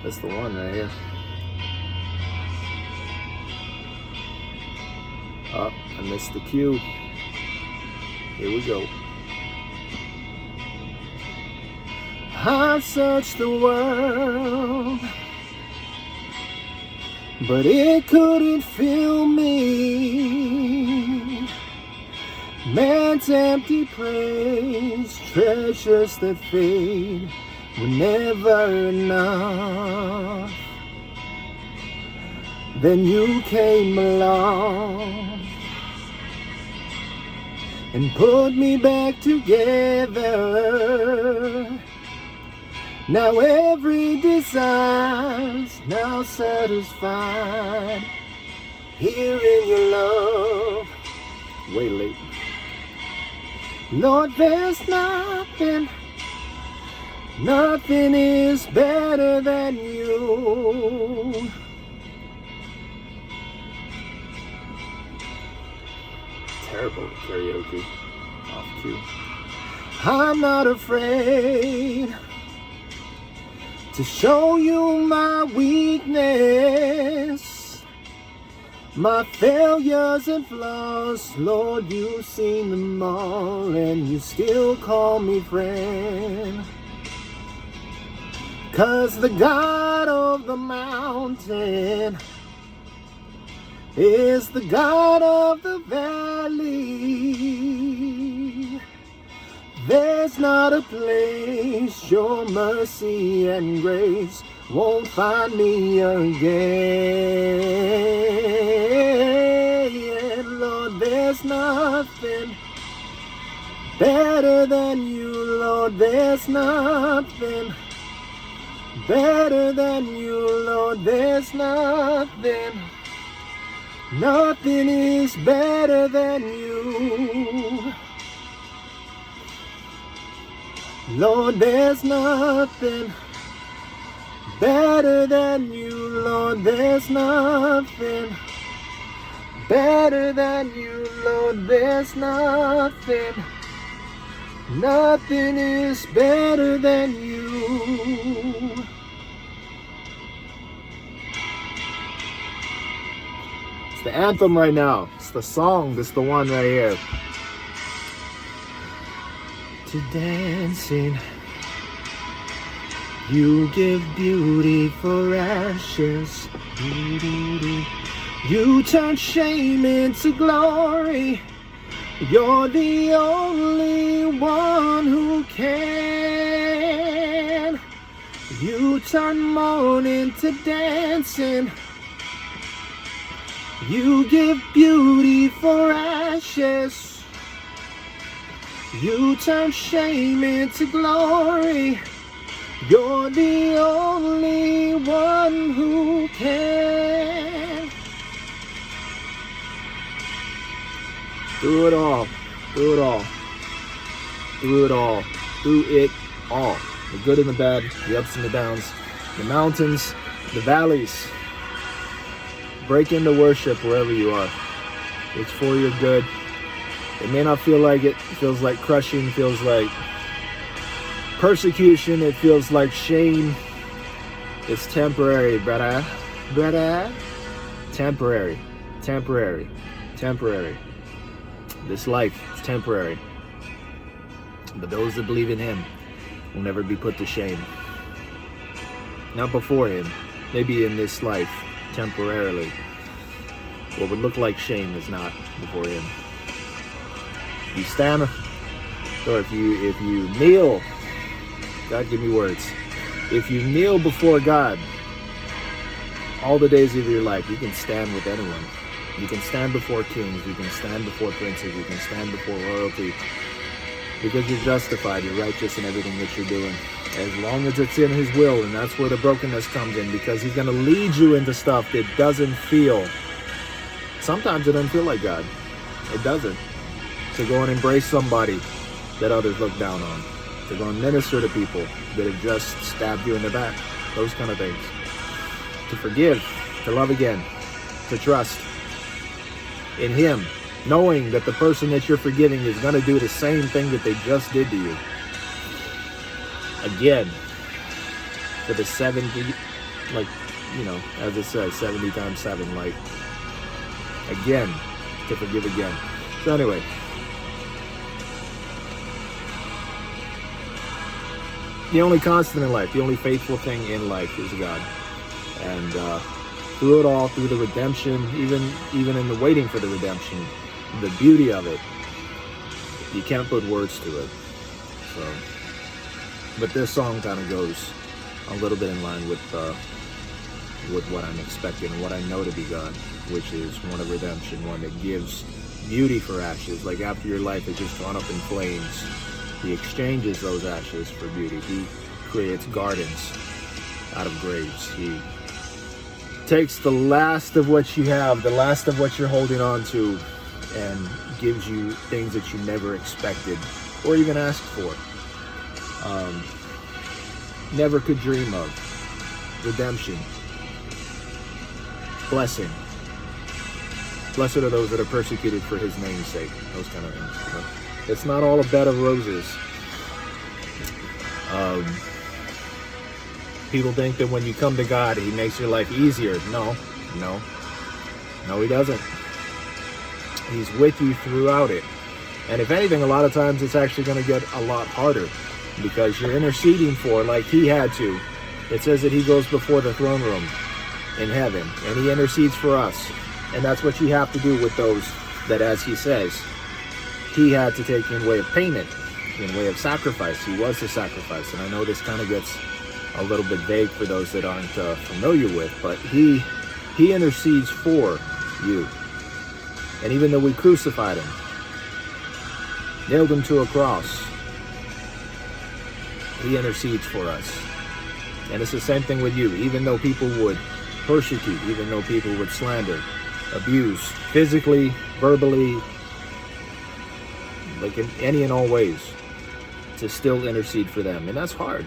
That's the one right here. Oh, I missed the cue. Here we go. I searched the world, but it couldn't fill me. Man's empty praise, treasures that fade, were never enough. Then you came along and put me back together. Now every desire's now satisfied here in your love. Way late. Lord, there's nothing is better than you. Terrible karaoke. Off cue. I'm not afraid to show you my weakness, my failures and flaws. Lord, you've seen them all, and you still call me friend. 'Cause the God of the mountain is the God of the valley. There's not a place your mercy and grace won't find me again. Lord, there's nothing better than you. Lord, there's nothing better than you. Lord, there's nothing is better than you. Lord, there's nothing better than you. Lord, there's nothing better than you. Lord, there's nothing is better than you. It's the anthem right now. It's the song. It's the one right here. To dancing, you give beauty for ashes. You turn shame into glory. You're the only one who can. You turn mourning to dancing. You give beauty for ashes. You turn shame into glory. You're the only one who can. Do it all. Do it all. Do it all. Do it all. The good and the bad, the ups and the downs, the mountains, the valleys. Break into worship wherever you are. It's for your good. It may not feel like it. It feels like crushing. It feels like persecution. It feels like shame. It's temporary, brother. Temporary. This life is temporary. But those that believe in him will never be put to shame. Not before him. Maybe in this life, temporarily. What would look like shame is not before him. You stand, or if you kneel, God give me words. If you kneel before God all the days of your life, you can stand with anyone. You can stand before kings, you can stand before princes, you can stand before royalty. Because you're justified, you're righteous in everything that you're doing. As long as it's in his will, and that's where the brokenness comes in, because he's going to lead you into stuff that doesn't feel. Sometimes it doesn't feel like God. It doesn't. To go and embrace somebody that others look down on. To go and minister to people that have just stabbed you in the back. Those kind of things. To forgive. To love again. To trust in him. Knowing that the person that you're forgiving is going to do the same thing that they just did to you. Again. For the like, you know, as it says, 70 times 7, like, again, to forgive again. So anyway, the only constant in life, the only faithful thing in life is God. And through it all, through the redemption, even in the waiting for the redemption, the beauty of it, you can't put words to it. So, but this song kind of goes a little bit in line with what I'm expecting and what I know to be God, which is one of redemption, one that gives beauty for ashes. Like after your life has just gone up in flames, he exchanges those ashes for beauty. He creates gardens out of graves. He takes the last of what you have, the last of what you're holding on to, and gives you things that you never expected or even asked for. Never could dream of. Redemption. Blessing. Blessed are those that are persecuted for his name's sake. Those kind of things. You know? It's not all a bed of roses. People think that when you come to God, he makes your life easier. No, he doesn't. He's with you throughout it. And if anything, a lot of times it's actually going to get a lot harder because you're interceding for, like he had to. It says that he goes before the throne room in heaven and he intercedes for us. And that's what you have to do with those that, as he says, he had to take in way of payment, in way of sacrifice. He was the sacrifice. And I know this kind of gets a little bit vague for those that aren't familiar with, but he intercedes for you. And even though we crucified him, nailed him to a cross, he intercedes for us. And it's the same thing with you. Even though people would persecute, even though people would slander, abuse, physically, verbally, like in any and all ways, to still intercede for them. And that's hard.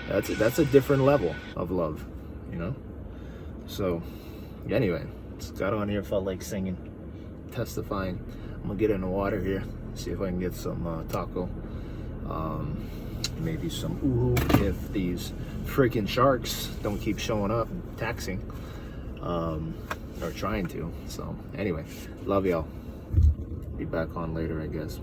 That's a different level of love, you know? So, anyway, just got on here, felt like singing, testifying. I'm gonna get in the water here, see if I can get some taco. Maybe some uhu if these freaking sharks don't keep showing up and taxing. Or trying to. So, anyway, love y'all. Be back on later, I guess.